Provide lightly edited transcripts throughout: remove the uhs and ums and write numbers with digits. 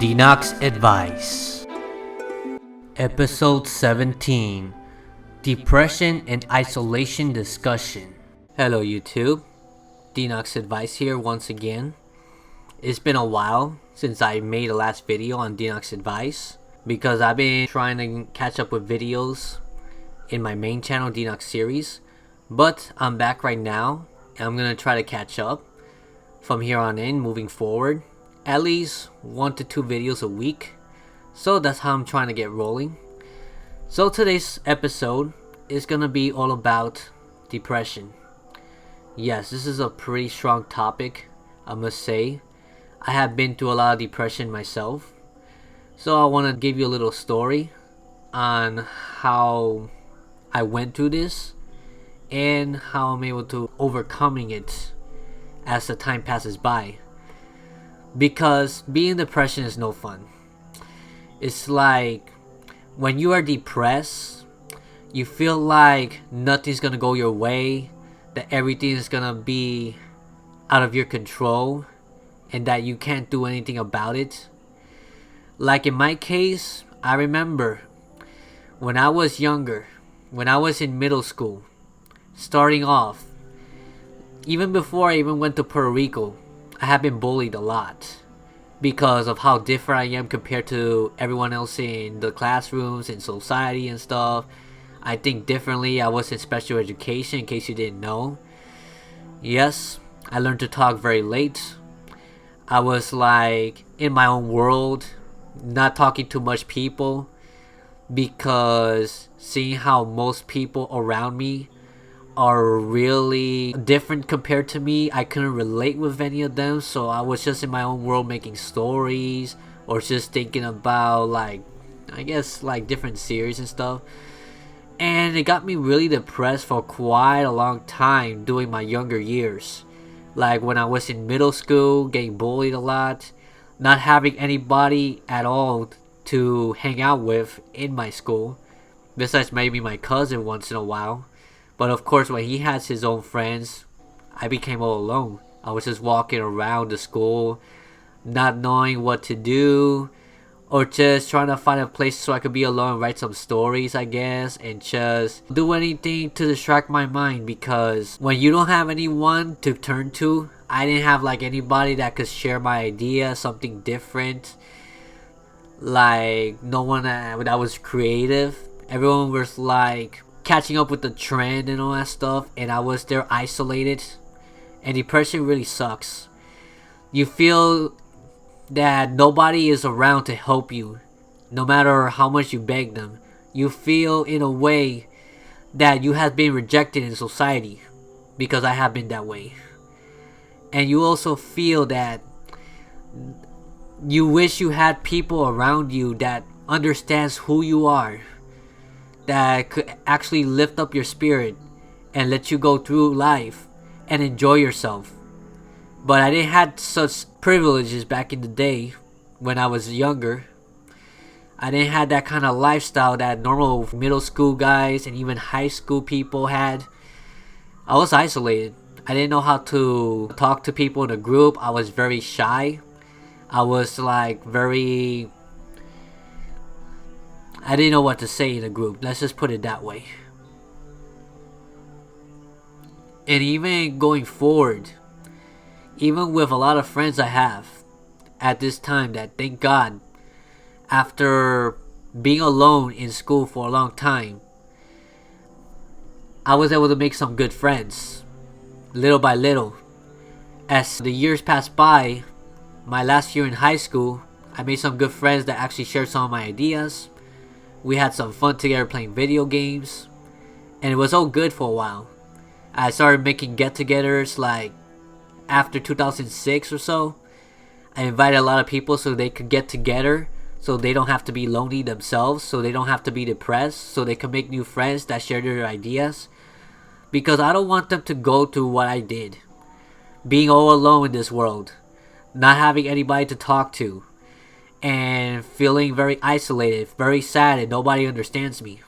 Denox Advice. Episode 17. Depression and Isolation Discussion. Hello YouTube, Denox Advice here once again. It's been a while since I made a last video on Denox Advice because I've been trying to catch up with videos in my main channel Denox series, but I'm back right now and I'm gonna try to catch up from here on in moving forward, at least 1 to 2 videos a week. So that's how I'm trying to get rolling. So today's episode is gonna be all about depression. Yes, this is a pretty strong topic, I must say. I have been through a lot of depression myself, so I want to give you a little story on how I went through this and how I'm able to overcoming it as the time passes by. Because being depression is no fun. It's like when you are depressed, you feel like nothing's gonna go your way, that everything is gonna be out of your control, and that you can't do anything about it. Like in my case, I remember when I was younger, when I was in middle school, starting off, even before I even went to Puerto Rico, I have been bullied a lot because of how different I am compared to everyone else in the classrooms, in society and stuff. I think differently. I was in special education, in case you didn't know. Yes, I learned to talk very late. I was like in my own world, not talking to much people, because seeing how most people around me are really different compared to me, I couldn't relate with any of them. So I was just in my own world making stories or just thinking about like, I guess like different series and stuff. And it got me really depressed for quite a long time during my younger years. Like when I was in middle school, getting bullied a lot, not having anybody at all to hang out with in my school, besides maybe my cousin once in a while. But of course, when he has his own friends, I became all alone. I was just walking around the school, not knowing what to do, or just trying to find a place so I could be alone and write some stories, I guess, and just do anything to distract my mind. Because when you don't have anyone to turn to, I didn't have like anybody that could share my idea, something different. Like no one that was creative. Everyone was like catching up with the trend and all that stuff, and I was there isolated. And depression really sucks. You feel that nobody is around to help you, no matter how much you beg them. You feel in a way that you have been rejected in society, because I have been that way. And you also feel that you wish you had people around you that understands who you are, that could actually lift up your spirit and let you go through life and enjoy yourself. But I didn't have such privileges back in the day when I was younger. I didn't have that kind of lifestyle that normal middle school guys and even high school people had. I was isolated. I didn't know how to talk to people in a group. I was very shy. I was like I didn't know what to say in a group. Let's just put it that way. And even going forward, even with a lot of friends I have at this time, that thank God, after being alone in school for a long time, I was able to make some good friends, little by little. As the years passed by, my last year in high school, I made some good friends that actually shared some of my ideas. We had some fun together playing video games, and it was all good for a while. I started making get-togethers like after 2006 or so. I invited a lot of people so they could get together, so they don't have to be lonely themselves, so they don't have to be depressed, so they can make new friends that share their ideas. Because I don't want them to go through what I did, being all alone in this world, not having anybody to talk to, and feeling very isolated, very sad, and nobody understands me.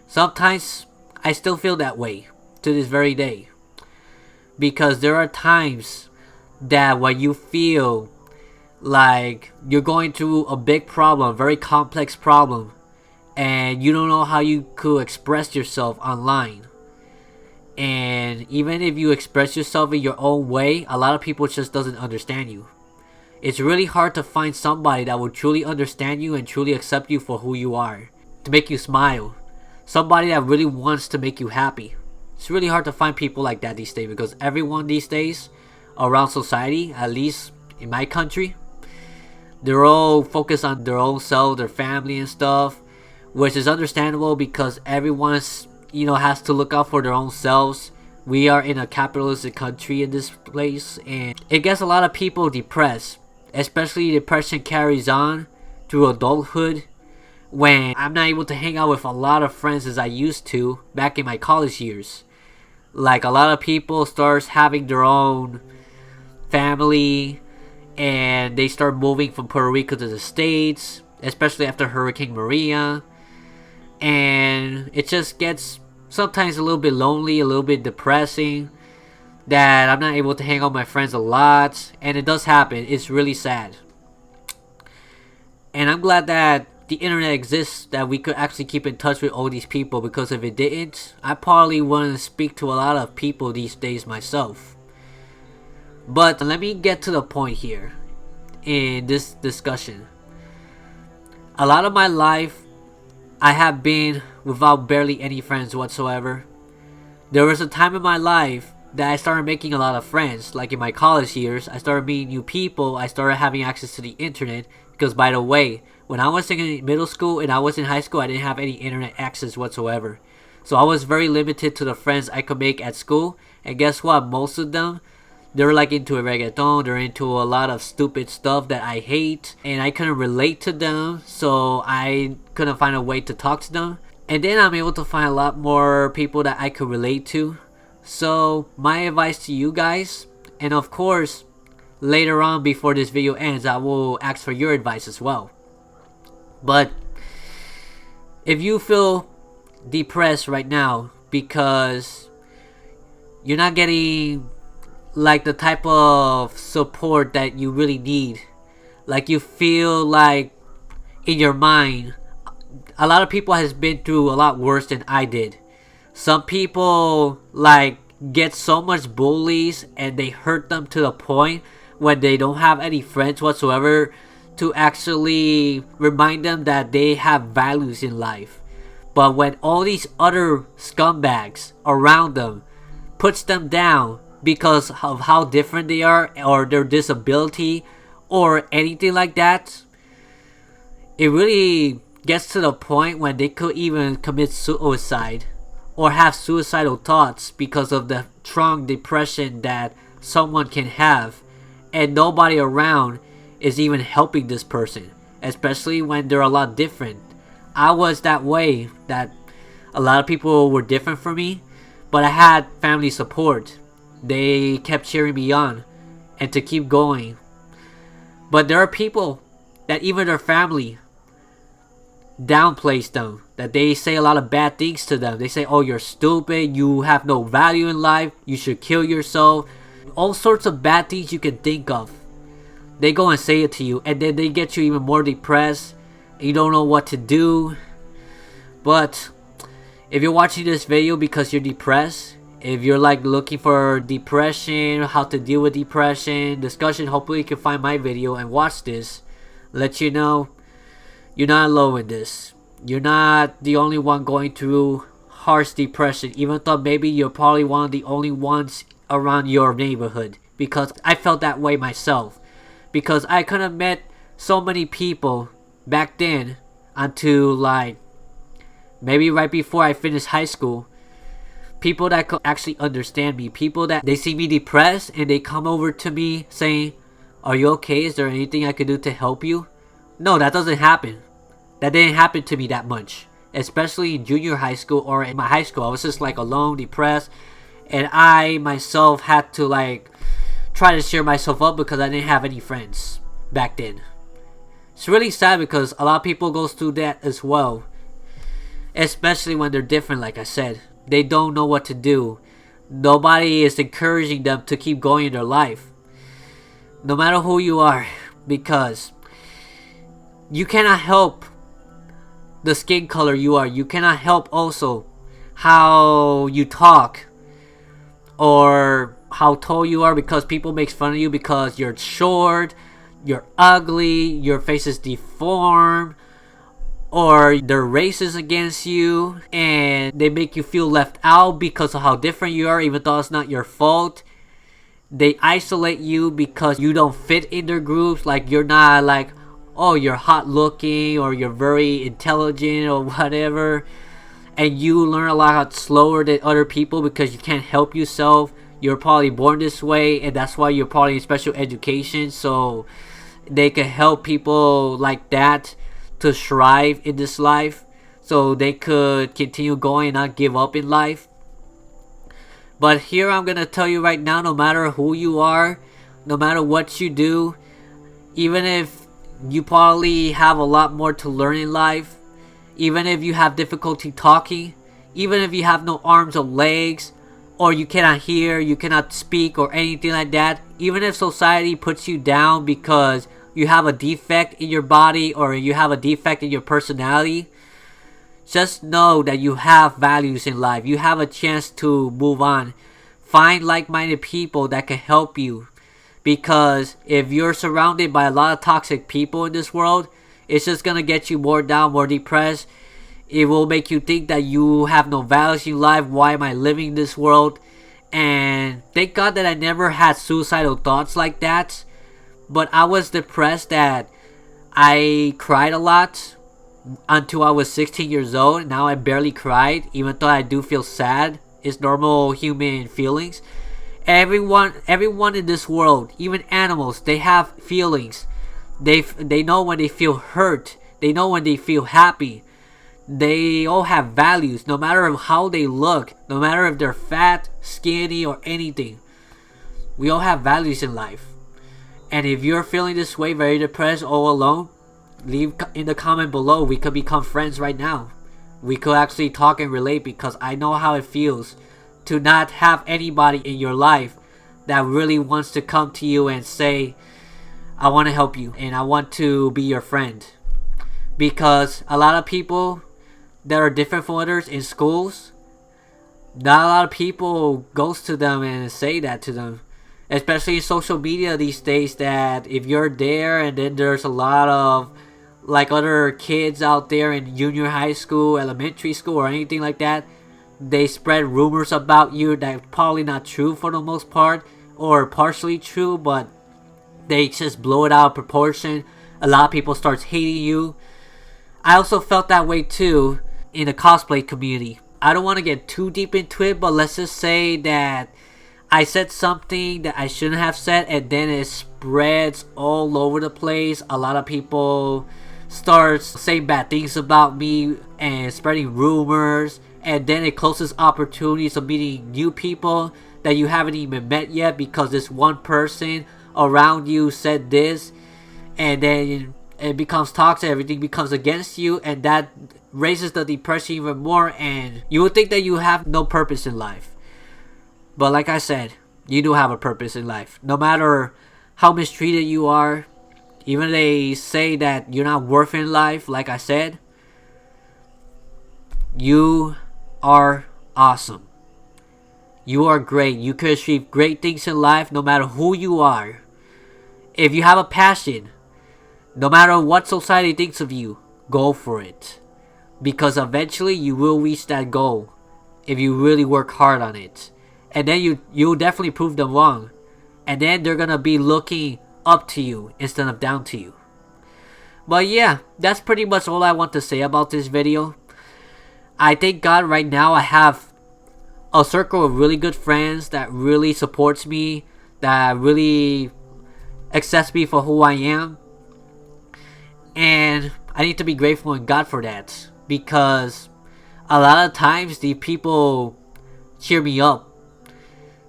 Sometimes I still feel that way to this very day, because there are times that when you feel Like you're going through a big problem, very complex problem, and you don't know how you could express yourself online. And even if you express yourself in your own way, a lot of people just doesn't understand you. It's really hard to find somebody that will truly understand you and truly accept you for who you are, to make you smile. Somebody that really wants to make you happy. It's really hard to find people like that these days, because everyone these days around society, at least in my country, they're all focused on their own self, their family and stuff, which is understandable because everyone's, has to look out for their own selves. We are in a capitalistic country in this place, and it gets a lot of people depressed. Especially depression carries on through adulthood, when I'm not able to hang out with a lot of friends as I used to back in my college years. Like a lot of people start having their own family, and they start moving from Puerto Rico to the States, especially after Hurricane Maria. And it just gets sometimes a little bit lonely, a little bit depressing, that I'm not able to hang out with my friends a lot. And it does happen. It's really sad. And I'm glad that the internet exists, that we could actually keep in touch with all these people, because if it didn't, I probably wouldn't speak to a lot of people these days myself. But let me get to the point here in this discussion. A lot of my life, I have been without barely any friends whatsoever. There was a time in my life that I started making a lot of friends. Like in my college years, I started meeting new people. I started having access to the internet. Because by the way, when I was in middle school and I was in high school, I didn't have any internet access whatsoever. So I was very limited to the friends I could make at school. And guess what? Most of them, they're like into reggaeton. They're into a lot of stupid stuff that I hate. And I couldn't relate to them. So I couldn't find a way to talk to them. And then I'm able to find a lot more people that I could relate to. So my advice to you guys, and of course later on before this video ends, I will ask for your advice as well. But if you feel depressed right now because you're not getting like the type of support that you really need, like you feel like in your mind, a lot of people has been through a lot worse than I did. Some people like get so much bullies and they hurt them to the point when they don't have any friends whatsoever to actually remind them that they have values in life. But when all these other scumbags around them puts them down because of how different they are, or their disability, or anything like that, it really gets to the point when they could even commit suicide or have suicidal thoughts because of the strong depression that someone can have, and nobody around is even helping this person, especially when they're a lot different. I was that way, that a lot of people were different from me, but I had family support. They kept cheering me on and to keep going. But there are people that even their family downplays them, that they say a lot of bad things to them. They say, oh, you're stupid, you have no value in life, you should kill yourself. All sorts of bad things you can think of. They go and say it to you, and then they get you even more depressed. You don't know what to do. But if you're watching this video because you're depressed, if you're like looking for depression, how to deal with depression discussion, hopefully you can find my video and watch this. Let you know you're not alone in this. You're not the only one going through harsh depression, even though maybe you're probably one of the only ones around your neighborhood. Because I felt that way myself. Because I could have met so many people back then until like maybe right before I finished high school. People that could actually understand me. People that they see me depressed and they come over to me saying, are you okay? Is there anything I could do to help you? No, that doesn't happen. That didn't happen to me that much. Especially in junior high school or in my high school. I was just like alone, depressed. And I myself had to like try to cheer myself up because I didn't have any friends back then. It's really sad because a lot of people go through that as well. Especially when they're different, like I said. They don't know what to do. Nobody is encouraging them to keep going in their life. No matter who you are, because you cannot help the skin color you are. You cannot help also how you talk or how tall you are, because people make fun of you because you're short, you're ugly, your face is deformed, or they're racist against you and they make you feel left out because of how different you are, even though it's not your fault. They isolate you because you don't fit in their groups. Like, you're not like, oh, you're hot looking or you're very intelligent or whatever, and you learn a lot slower than other people because you can't help yourself. You're probably born this way, and that's why you're probably in special education, so they can help people like that to strive in this life, so they could continue going and not give up in life. But here I'm gonna tell you right now, no matter who you are, no matter what you do, even if you probably have a lot more to learn in life, even if you have difficulty talking, even if you have no arms or legs, or you cannot hear, you cannot speak or anything like that, even if society puts you down because you have a defect in your body or you have a defect in your personality, just know that you have values in life. You have a chance to move on. Find like-minded people that can help you. Because if you're surrounded by a lot of toxic people in this world, it's just going to get you more down, more depressed. It will make you think that you have no values in life. Why am I living in this world? And thank God that I never had suicidal thoughts like that. But I was depressed that I cried a lot until I was 16 years old. Now I barely cried, even though I do feel sad. It's normal human feelings. Everyone in this world, even animals, they have feelings. They know when they feel hurt. They know when they feel happy. They all have values, no matter how they look, no matter if they're fat, skinny, or anything. We all have values in life. And if you're feeling this way, very depressed, all alone, leave in the comment below. We could become friends right now. We could actually talk and relate, because I know how it feels to not have anybody in your life that really wants to come to you and say, I want to help you and I want to be your friend. Because a lot of people that are different from others in schools, not a lot of people goes to them and say that to them. Especially in social media these days, that if you're there and then there's a lot of like other kids out there in junior high school, elementary school, or anything like that, they spread rumors about you that's probably not true for the most part, or partially true, but they just blow it out of proportion. A lot of people starts hating you. I also felt that way too in the cosplay community. I don't want to get too deep into it, but let's just say that I said something that I shouldn't have said, and then it spreads all over the place. A lot of people start saying bad things about me and spreading rumors, and then it closes opportunities of meeting new people that you haven't even met yet, because this one person around you said this, and then it becomes toxic. Everything becomes against you, and that raises the depression even more, and you would think that you have no purpose in life. But like I said, you do have a purpose in life. No matter how mistreated you are, even if they say that you're not worth in life, like I said, you are awesome. You are great. You can achieve great things in life no matter who you are. If you have a passion, no matter what society thinks of you, go for it. Because eventually you will reach that goal if you really work hard on it. And then you'll definitely prove them wrong. And then they're gonna be looking up to you instead of down to you. But yeah, that's pretty much all I want to say about this video. I thank God right now I have a circle of really good friends that really supports me, that really accepts me for who I am. And I need to be grateful in God for that, because a lot of times the people cheer me up.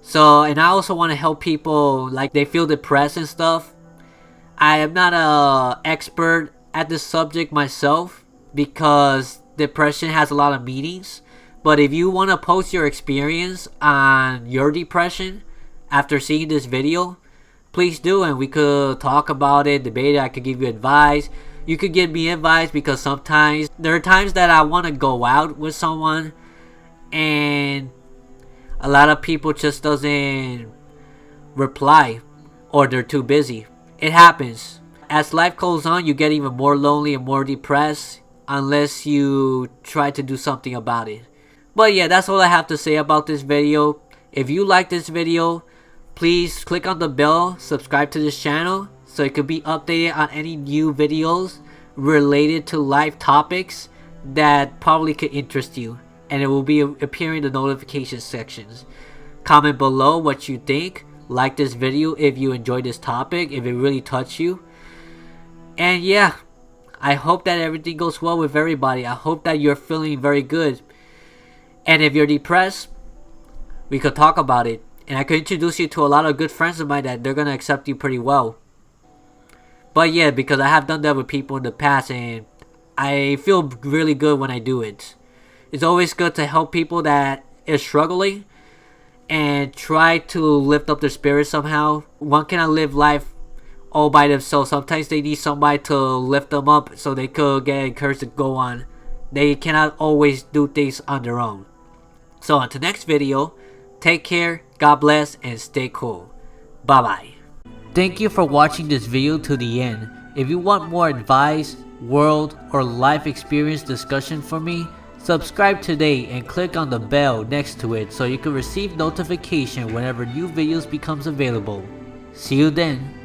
So, and I also want to help people like they feel depressed and stuff. I am not a expert at this subject myself, because depression has a lot of meanings. But if you want to post your experience on your depression after seeing this video, please do, and we could talk about it, debate it. I could give you advice. You could give me advice, because sometimes there are times that I want to go out with someone and a lot of people just doesn't reply, or they're too busy. It happens. As life goes on, you get even more lonely and more depressed unless you try to do something about it. But yeah, that's all I have to say about this video. If you like this video, please click on the bell, subscribe to this channel so it could be updated on any new videos related to life topics that probably could interest you, and it will be appearing in the notification sections. Comment below what you think. Like this video if you enjoyed this topic, if it really touched you. And yeah, I hope that everything goes well with everybody. I hope that you're feeling very good. And if you're depressed, we could talk about it. And I could introduce you to a lot of good friends of mine that they're going to accept you pretty well. But yeah, because I have done that with people in the past, and I feel really good when I do it. It's always good to help people that is struggling and try to lift up their spirits somehow. One cannot live life all by themselves. Sometimes they need somebody to lift them up so they could get encouraged to go on. They cannot always do things on their own. So until next video, take care, God bless, and stay cool. Bye bye. Thank you for watching this video to the end. If you want more advice, world, or life experience discussion from me, subscribe today and click on the bell next to it so you can receive notification whenever new videos becomes available. See you then.